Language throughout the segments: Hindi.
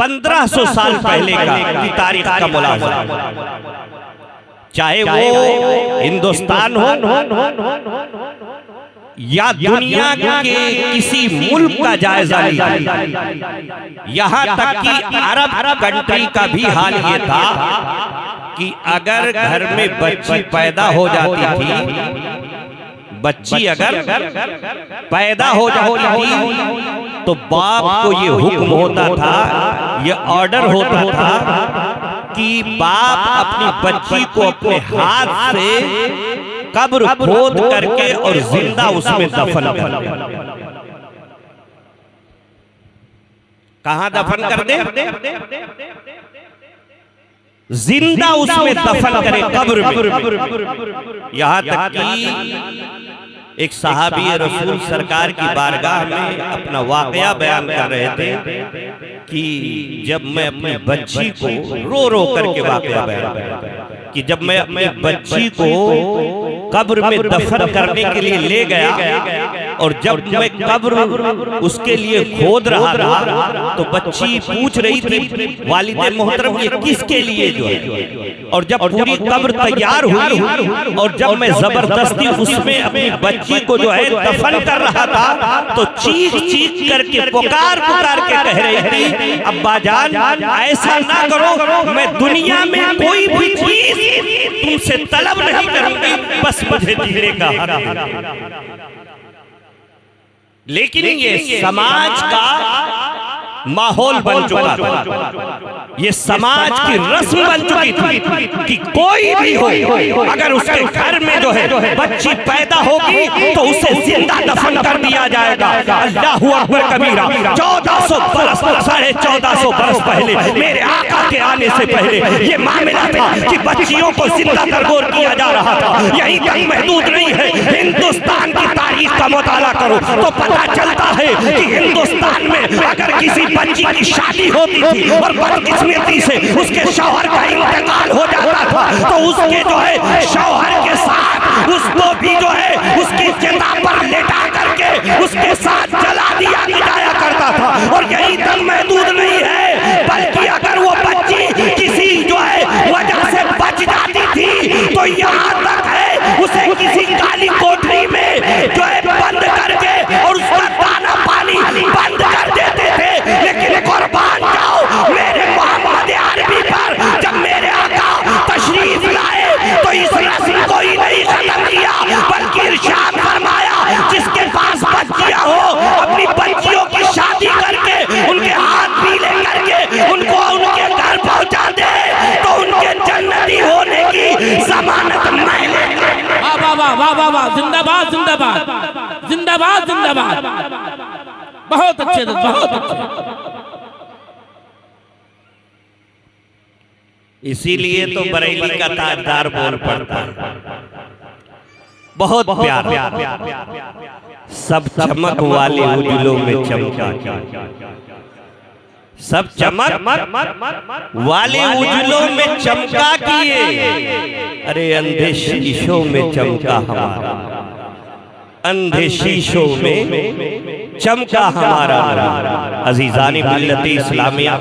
1500 साल पहले की तारीख का मुलाज़ा, चाहे वो हिंदुस्तान हो या दुनिया के किसी मुल्क का जायजा लीजिए, यहाँ तक कि अरब कंट्री का भी हाल ये था कि अगर घर में बच्ची पैदा हो जाती थी, बच्ची अगर पैदा हो जाती थी तो बाप को ये हुक्म होता था, ये ऑर्डर होता था कि बाप अपनी बच्ची को अपने हाथ से कब्र खोद करके और जिंदा उसमें दफन कर दे। कहां दफन कर दे? जिंदा उसमें दफन करे, कब्र में। यहां तक कि एक सहाबी रसूल सरकार की बारगाह में अपना वाकया बयान कर रहे थे कि जब मैं अपनी बच्ची को रो रो करके वाकया बयान कर रहा था कि जब मैं अपनी बच्ची को कब्र में दफन करने के लिए ले गया और जब मैं कब्र उसके लिए खोद रहा था तो बच्ची पूछ रही थी वालिद मोहतरम ये किसके लिए जो है, और जब पूरी कब्र तैयार हुई और जब मैं जबरदस्ती उसमें अपनी बच्ची को जो है दफन कर रहा था तो चीख चीख करके पुकार पुकार के कह रही थी अब्बा जान ऐसा ना करो, मैं दुनिया में कोई भी चीज तुमसे तलब नहीं करूंगी, बस मुझे जीने का हक। लेकिन ये समाज का माहौल बन चुका था, ये समाज की रस्म बन चुकी थी कि कोई भी हो अगर उसके घर में जो है बच्ची पैदा होगी तो उसे जिंदा दफन कर दिया जाएगा। अल्लाहू अकबर कबीरा। 1400 बरस 1450 बरस पहले मेरे आका के आने से पहले ये मामला था कि बच्चियों को जिंदा दरगोर किया जा रहा था। यहीं तक महदूद नहीं है, हिंदुस्तान की तारीख का मुताला करो तो पता चलता है कि हिंदुस्तान में अगर किसी बच्ची की शादी होती थी और बदकिस्मती से उसके शौहर का इंतकाल हो जाता था तो उसके जो है शौहर के साथ उसको भी जो है उसकी चिता पर लेटा करके उसके साथ जला दिया जाया करता था। और यही तक महदूद नहीं है, बल्कि अगर वो बच्ची किसी जो है वजह से बच जाती थी तो यहाँ तक है उसे किसी काली कोठरी में जो है बंद करके और उसका दाना पानी बंद कर देते थे। लेकिन कुर्बान जाओ मेरे मोहम्मद अरबी पर, जब मेरे आका तशरीफ लाए तो इस रस्म को ही नहीं खत्म किया बल्कि इरशाद फरमाया जिसके पास बच्चियां हो अपनी बच्चियों की शादी करके उनके हाथ पीले करके उनको उनके घर पहुंचा दे तो उनके जन्नती होने की जमानत मैं ले। वाह वाह वाह वाह वाह, जिंदाबाद जिंदाबाद जिंदाबाद जिंदाबाद, बहुत अच्छे बहुत अच्छे। इसीलिए तो बरेली का ताजदार बोल पड़ता है, बहुत प्यार। सब चमक वाले उजलों में चमका, सब चमक वाले उजलों में चमका किए, अरे अंधे शीशों में चमका हमारा, अंधे शीशों में चमका हमारा। अजीजानी मिल्लत इस्लामिया,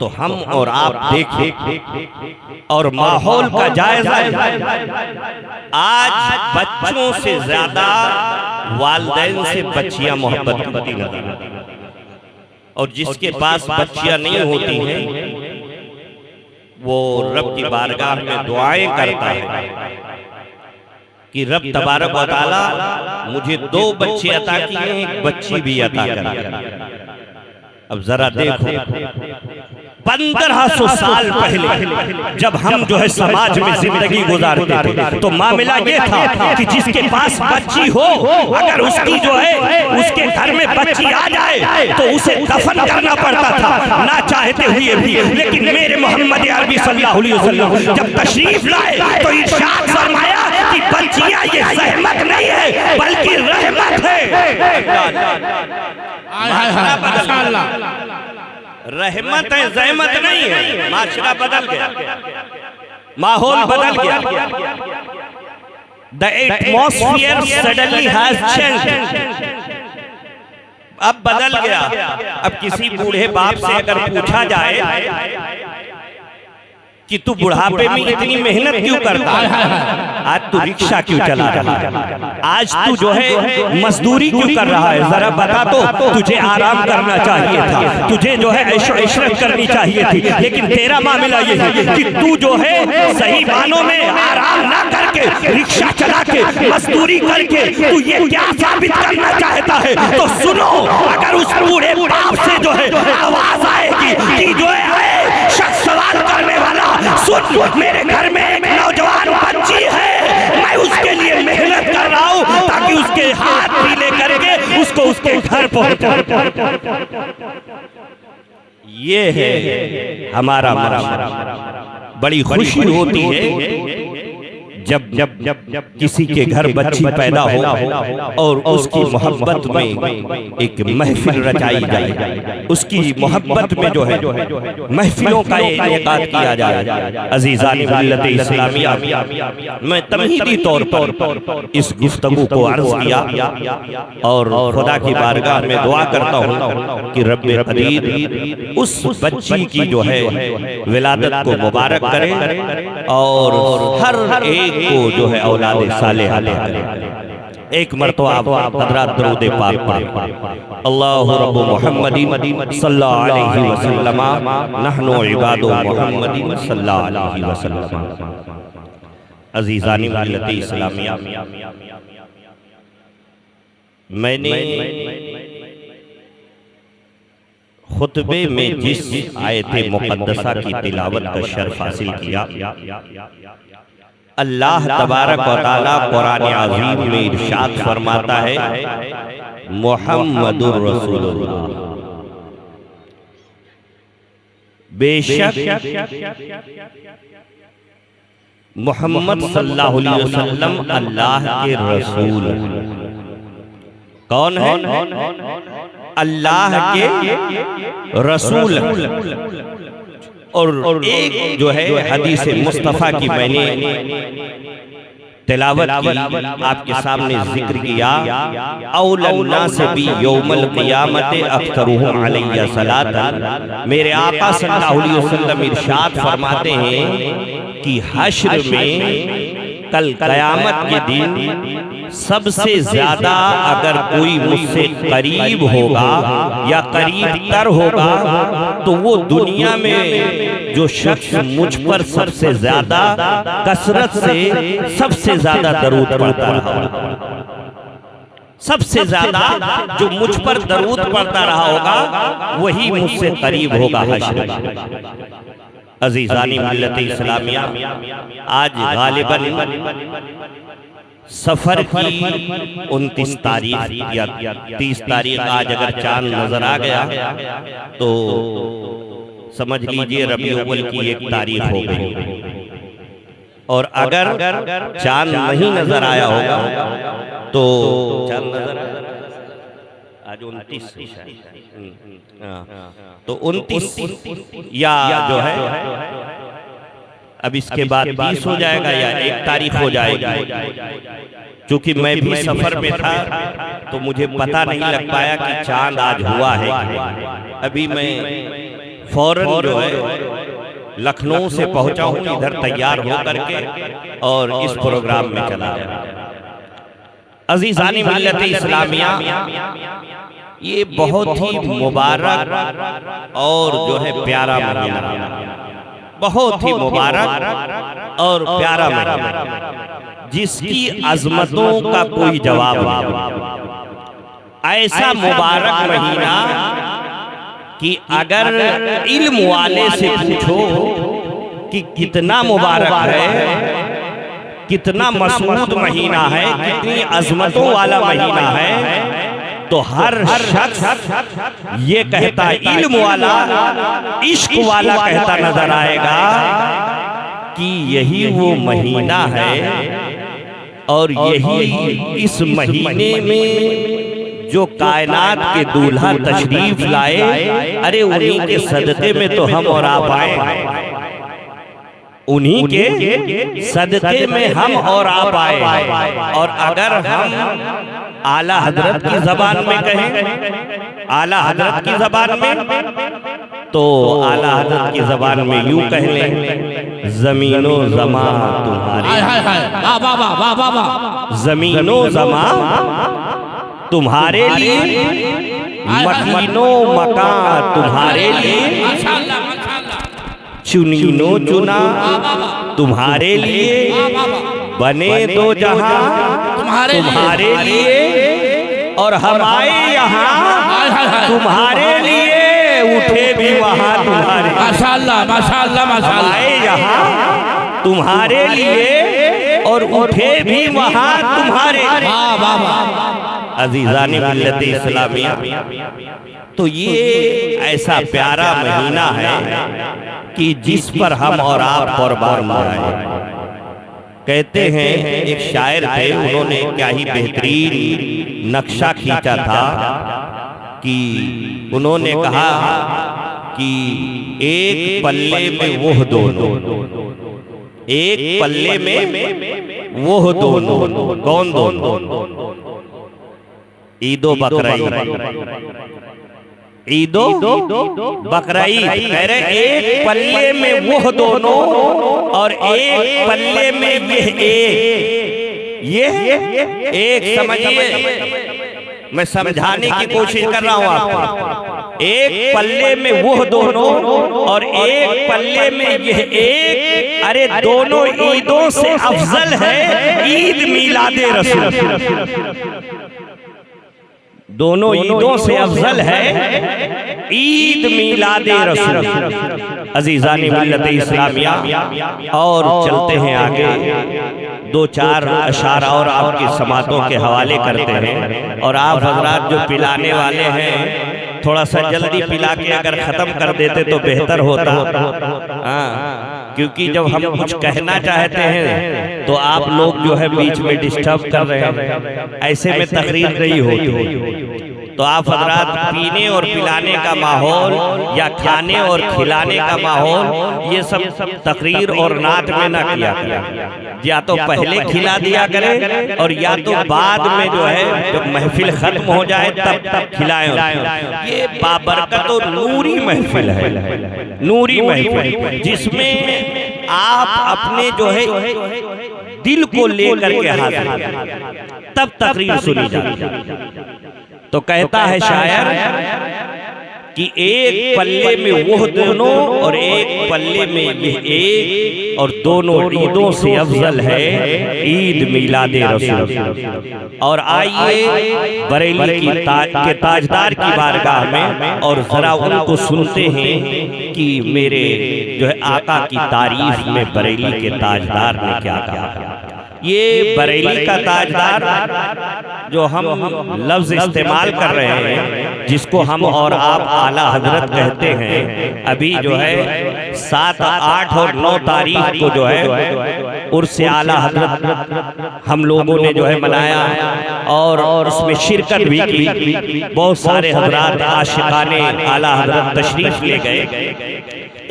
तो हम और आप देखें और माहौल का जायजा, आज बच्चों से ज्यादा वालिदैन से बच्चियां मोहब्बत करती हैं और जिसके पास बच्चियां नहीं होती हैं वो रब की बारगाह में दुआएं करता है कि रब तबारक व तआला मुझे 2 बच्चे अता किए, एक बच्ची भी अता कर। अब जरा देखो 1500 साल पहले जब हम जो है समाज में जिंदगी गुजारते थे तो मामला ये था कि जिसके पास बच्ची हो अगर उसकी जो है उसके घर में बच्ची आ जाए तो उसे दफन करना पड़ता था ना चाहते हुए भी। लेकिन मेरे मोहम्मद अरबी सल्लल्लाहु अलैहि वसल्लम जब तशरीफ लाए तो इरशाद फरमाया कि बच्चियां ये रहमत नहीं है बल्कि रहमत है। रहमत है, ज़हमत नहीं है। माशरा बदल गया, माहौल बदल गया। The atmosphere suddenly has changed. अब बदल गया। अब किसी बूढ़े बाप से अगर पूछा जाए कि तू बुढ़ापे में इतनी मेहनत क्यों करता है, आज तू रिक्शा क्यों चला रहा है, आज तू जो है मजदूरी क्यों कर रहा है, जरा बता तो। तुझे आराम करना चाहिए था, तुझे जो है इशरत करनी चाहिए थी, लेकिन तेरा मामला ये है कि तू जो है सही मानों में आराम ना करके रिक्शा चला के मजदूरी करके तू ये क्या साबित करना चाहता है। तो सुनो, अगर उस बूढ़े बाप से जो है आवाज आएगी कि जो है शख्स सवाल करने वाला, सुन, मेरे घर में एक नौजवान बच्ची है, मैं उसके लिए मेहनत कर रहा हूं ताकि उसके हाथ पीले करके उसको उसके घर पहुंचा। ये है हमारा मर्म। बड़ी खुशी होती है जब जब जब जब किसी के घर बच्ची पैदा हो और उसकी मोहब्बत में एक महफिल रचाई जाए, उसकी मोहब्बत में जो है महफिलों का इनेकाद किया जाए। अजीज़ान मिल्लत इस्लामिया, मैं तमहीदी तौर पर इस गुफ्तगू को अर्ज किया और खुदा की बारगाह में दुआ करता हूँ कि रब्बे कदीर उस बच्ची की जो है विलादत को मुबारक करे और हर एक को जो है औलाद सालेह एक मरतबा आप हज़रात दरूद पाक पढ़ें। अल्लाहु रब्बु मुहम्मदिन सल्लल्लाहु अलैहि वसल्लम नहनु इबादु मुहम्मदिन सल्लल्लाहु अलैहि वसल्लम। अज़ीज़ानी मिल्लत इस्लामिया, मैंने खुतबे में जिस आयत मुक़द्दसा की तिलावत का शर्फ हासिल किया, अल्लाह तबारक व तआला कुरान अज़ीम में इरशाद फरमाता है मुहम्मदुर रसूलुल्लाह, बेशक मोहम्मद सल्लल्लाहु अलैहि वसल्लम अल्लाह के रसूल। कौन है? अल्लाह के रसूल। और एक जो है हदीस मुस्तफ़ा की मैंने तिलावत की, आपके सामने जिक्र किया, औलन नास बी यौमल क़ियामत अक्सरुहुम अलैया सलातन। मेरे आका सल्लल्लाहु अलैहि वसल्लम इरशाद फरमाते हैं कि हश्र में कल क़यामत के दिन सबसे ज्यादा अगर कोई मुझसे करीब होगा या करीब तर होगा तो वो दुनिया में जो शख्स मुझ पर सबसे ज्यादा कसरत से सबसे ज्यादा दरूद पढ़ता रहा, सबसे ज्यादा जो मुझ पर दरूद पढ़ता रहा होगा वही मुझसे करीब होगा हश्र में। अज़ीज़ानी मिल्लत इस्लामिया, आज गालिबन सफर की 29 तारीख या 30 तारीख आज अगर चांद नजर आ गया तो समझ लीजिए रबीउल अव्वल की 1 तारीख हो गई। और अगर चांद नहीं नजर आया होगा तो चांद नजर आज 29 तो 29 या जो है अब इसके बाद 20 हो जाएगा या 1 तारीख हो जाएगी। क्योंकि मैं भी सफर में था तो मुझे पता नहीं लग पाया कि चांद आज हुआ है। अभी मैं फौरन जो है लखनऊ से पहुंचा हूं, इधर तैयार हो करके और इस प्रोग्राम में चला गया। अज़ीज़ानी मिल्लत इस्लामिया, ये बहुत ही मुबारक और जो है प्यारा महीना, बहुत ही मुबारक और प्यारा महीना जिसकी अजमतों का कोई जवाब नहीं। ऐसा मुबारक महीना कि अगर इल्म वाले से पूछो कि कितना मुबारक है, कितना मसऊद महीना है, कितनी अजमतों वाला महीना है, तो हर शख्स ये कहता, इल्म वाला, इश्क वाला कहता नजर आएगा कि यही वो महीना है और यही इस महीने में जो कायनात के दूल्हा तशरीफ लाए, अरे उन्हीं के सदक़े में तो हम और आप आए, उन्हीं के सदक़े में हम और आप आए। और अगर हम आला हजरत की जबान में कहें, आला हजरत की जबान में, तो आला हजरत की जबान में यूं कह लें, जमीनो जमा तुम्हारे, जमीनो जमा तुम्हारे लिए, मकीनो मकान तुम्हारे लिए, चुनीनो चुना तुम्हारे लिए, बने दो जहां तुम्हारे लिए, और हम आए यहाँ तुम्हारे लिए, उठे भी वहाँ तुम्हारे, माशाअल्लाह माशाअल्लाह माशाअल्लाह, आए यहाँ तुम्हारे लिए और उठे भी वहाँ तुम्हारे। अजीज़ान मिल्लत इस्लामिया, तो ये ऐसा प्यारा महीना है कि जिस पर हम और आप कुर्बान जाएं। कहते हैं एक शायर थे, उन्होंने क्या ही बेहतरीन नक्शा खींचा था कि उन्होंने कहा कि एक पल्ले में वो दोनों, एक पल्ले में वो दोनों, कौन दोनों? ईदो बकरीद, ईदो बकरीद। कह रहे एक पल्ले में वो दोनों और एक पल्ले में ये एक। समझिए, मैं समझाने की कोशिश कर रहा हूं आपको। एक पल्ले में वो दोनों और एक पल्ले में ये एक। अरे दोनों ईदों से अफजल है ईद मिलादे रसूल, दोनों ईदों से अफजल है ईद मिलादे रसूल। अजीज़ान मिल्लत इस्लामिया, और चलते हैं आगे, दो चार अशारा और आपकी समातों के हवाले करते हैं। और आप हजरात जो पिलाने वाले हैं, थोड़ा सा जल्दी पिला के अगर ख़त्म कर देते तो बेहतर होता। हाँ, क्योंकि जब हम कुछ कहना चाहते हैं तो आप लोग जो है बीच में डिस्टर्ब कर रहे हैं, ऐसे में तकरीर नहीं होती। तो आप हजरात पीने और पिलाने का माहौल या खाने और खिलाने का माहौल, ये सब तकरीर और नात में ना किया करें। या तो पहले खिला दिया करें और या तो बाद में जो है जब महफिल खत्म हो जाए तब खिलाएं। ये बाबरकत और नूरी महफिल है, नूरी महफिल, जिसमें आप अपने जो है दिल को लेकर के हाजिर, तब तकरीर सुनी जाती। तो कहता है शायर कि एक पल्ले में वो दोनों और एक पल्ले में ये एक, और दोनों ईदों से अफजल है ईद मिलादे रसूल। और आइए बरेली के ताजदार की बारगाह में और जरा उनको सुनते हैं कि मेरे जो है आका की तारीफ में बरेली के ताजदार ने क्या कहा। ये बरेली का ताजदार जो हम लफ्ज इस्तेमाल कर रहे हैं, जिसको हम और आप आला हजरत कहते हैं, अभी जो है 7, 8 और 9 तारीख को जो है उर्स आला हजरत हम लोगों ने जो है मनाया और उसमें शिरकत भी की। बहुत सारे हजरात आशिकाने आला हजरत तशरीफ ले गए।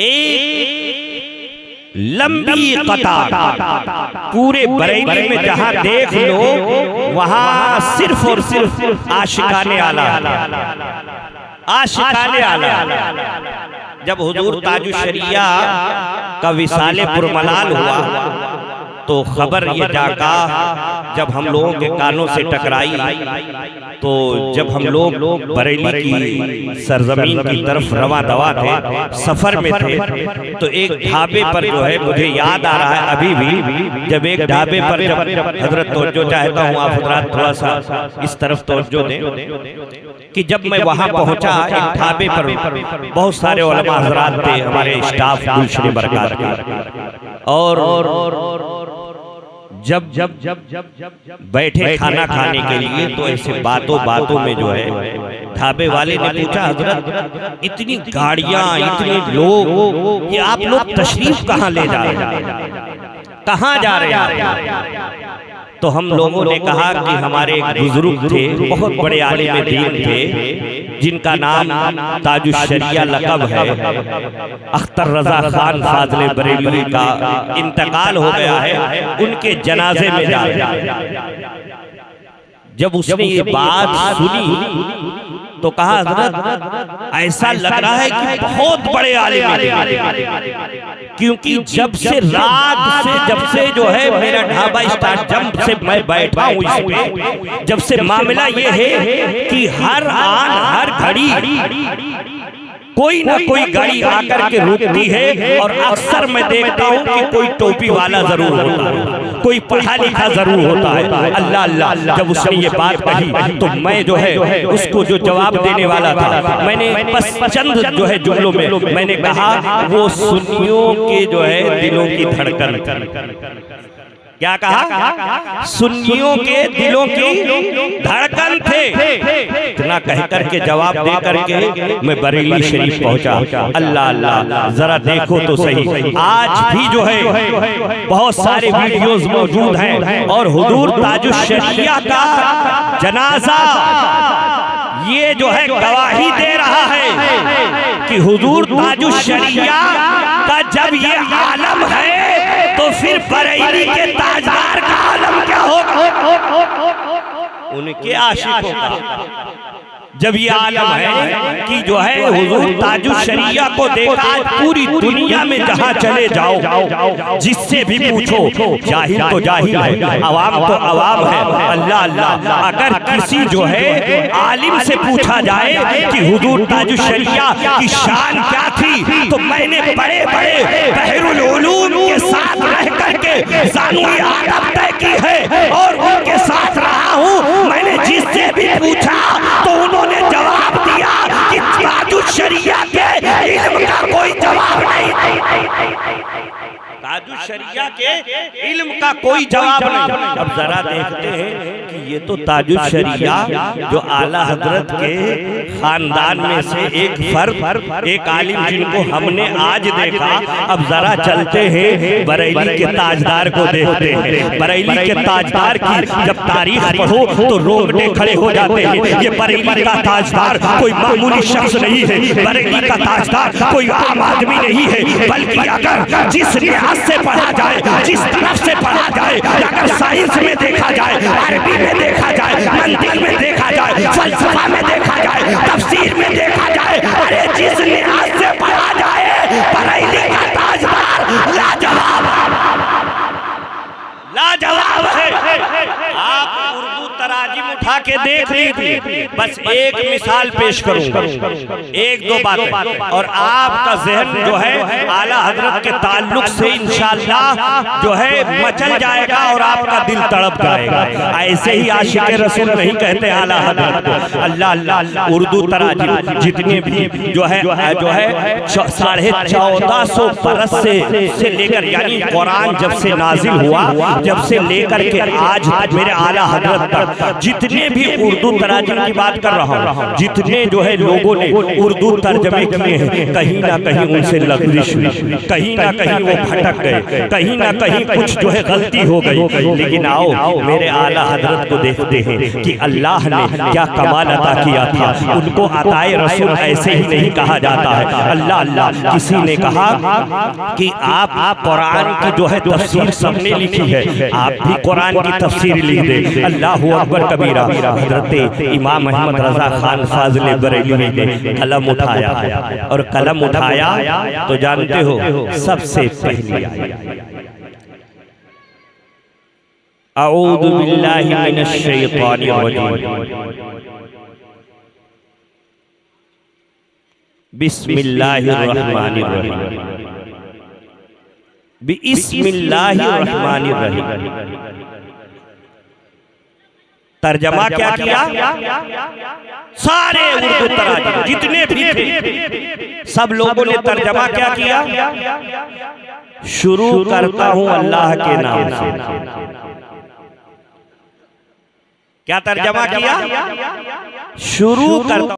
एक लंबी कतार पूरे बरेली में जहां देख लो वहां सिर्फ और सिर्फ आशिकाने आला, आशिकाने आला। जब हुजूर ताजुश्शरिया का विसाले पुरमलाल हुआ तो खबर ये जाका जब हम लोगों के कानों से टकराई, तो जब हम लोग बरेली की सरजमीन की तरफ रवा दवा थे, सफर में थे, तो एक ढाबे पर जो है मुझे याद आ रहा है अभी भी, जब एक ढाबे पर जब हजरत तवज्जो चाहता हूँ आप हजरात थोड़ा सा इस तरफ तवज्जो दें, कि जब मैं वहाँ पहुँचा एक ढाबे पर बहुत सारे उलमा हजरात थे, हमारे स्टाफ गुलशन बरकत के, और जब जब जब जब जब बैठे खाना खाने के लिए तो ऐसे बातों बातों में जो है ढाबे वाले ने पूछा, हजरत इतनी गाड़ियां, इतने लोग, ये आप लोग तशरीफ कहाँ ले जा रहे हैं, कहाँ जा रहे हैं? तो हम लोगों ने कहा कि हमारे एक बुजुर्ग थे, बहुत बड़े आलिम दीन थे, जिनका नाम ताजुश्शरिया लक़ब है, अख्तर रजा खान फाज़िल बरेलवी का इंतकाल हो गया है, उनके जनाजे में जा रहे हैं। जब उसने ये बात सुनी तो कहा हजरत ऐसा लग रहा है कि बहुत बड़े आलिम हैं, क्योंकि जब से रात से जब से जो है मेरा ढाबा स्टार्ट जब से मैं बैठा हूँ इस पे, जब से मामला ये है कि हर आन हर घड़ी कोई ना कोई गाड़ी आकर के रुकती है और अक्सर मैं देखता हूँ कि कोई टोपी वाला जरूर होता है, कोई पढ़ा लिखा जरूर होता है। अल्लाह अल्लाह, जब उसने ये बात कही तो मैं जो है उसको जो जवाब देने वाला था, मैंने बस चंद जो है जुमलों में मैंने कहा वो सुन्नियों के जो है दिलों की धड़कन, क्या कहा, सुन्नियों के दिलों की धड़कन थे। इतना कह करके जवाब दे करके मैं बरेली शरीफ पहुंचा। अल्लाह अल्लाह, जरा देखो तो सही, आज भी जो है बहुत सारे वीडियोस मौजूद हैं और हुजूर ताजुश शरिया का जनाजा ये जो है गवाही दे रहा है कि हुजूर ताजुश शरिया का जब ये आलम है तो फिर बरेली के ताजदार का आलम क्या होगा, उनके आशिकों का। जब ये आलम है कि जो है हुजूर ताजुश शरिया को देखा, आज पूरी दुनिया में जहां चले जाओ जिससे भी पूछो, जाहिल तो जाहिल है, अवाम तो अवाम है। अल्लाह अल्लाह, अगर किसी जो है आलिम से पूछा जाए कि हुजूर ताजुश शरिया की शान क्या थी, तो मैंने बड़े बड़े बहरुल उलूम के साथ रह करके ज़ानुई आदब तय की है और उनके साथ रहा हूँ। मैंने जिससे भी पूछा तो उन्होंने जवाब दिया कि ताजुश शरिया के इल्म का कोई जवाब नहीं, ताजुश शरिया के इल्म का कोई जवाब नहीं। अब जरा देखते हैं कि ये तो ताजुश शरिया जो आला हजरत के खानदान में से एक फर्द, एक आलिम जिनको हमने आज देखा। अब जरा चलते हैं बरेली के ताजदार को देखते हैं। बरेली के ताजदार की जब तारीख पढ़ो तो रोंगटे खड़े हो जाते हैं। ये बरेली का ताजदार कोई मामूली शख्स नहीं है, बरेली का ताजदार कोई आम आदमी नहीं है, बल्कि अगर जिस लिहाज से पढ़ा जाए, जिस तरफ से पढ़ा जाए, अगर साइंस में देखा जाए, अरबी में देखा जाए, मंतिक में देखा जाए, फलसफा में देखा जाए, तफसीर में देखा जाए, अरे जिस लिहाज से पढ़ा जाए बरेली का ताजदार लाजवाब लाजवाब है। आप उर्दू तराजिम उठा के देख लीजिए, बस एक मिसाल पेश करूंगा, एक दो बातें, और आपका जहन जो है आला हजरत के ताल्लुक से इंशाअल्लाह जो है मचल जाएगा और आपका दिल तड़प जाएगा। ऐसे ही आशिक रसूल नहीं कहते आला हजरत को। अल्लाह अल्लाह, उर्दू तराजिम जितने भी जो है 1450 बरस से लेकर, यानी कुरान जब से नाजिल हुआ, जब से लेकर के आज तक मेरे आला हजरत तक जितने भी उर्दू तराजुम की बात कर रहा हूँ, जितने जो है लोगों ने उर्दू तर्जमे किए हैं, कहीं ना कहीं उनसे लग़ज़िश हुई, कहीं ना कहीं वो भटक गए, कहीं ना कहीं कुछ जो है गलती हो गई। लेकिन आओ मेरे आला हजरत को देखते हैं कि अल्लाह ने क्या कमाल अता किया था। उनको अताए रसूल ऐसे ही नहीं कहा जाता है। अल्लाह अल्लाह, किसी ने कहा कि आप कुरान की जो है तफसीर सबने लिखी है, आप भी कुरान की तफसीर लिख दे। अल्लाहु अकबर कबीरा। हजरत इमाम अहमद रजा खान फाजिल बरेलवी ने कलम उठाया, और कलम उठाया तो जानते हो सबसे पहली अऊज़ु बिल्लाहि मिनश शैतानिर रजीम, बिस्मिल्लाहिर रहमानिर रहीम, बिस्मिल्लाहिर रहमानिर रहीम। तर्जमा क्या किया? सारे उर्दू तराजुम जितने भी थे सब लोगों ने तर्जमा क्या किया? शुरू करता हूं अल्लाह के नाम से। क्या तर्जमा किया? शुरू करता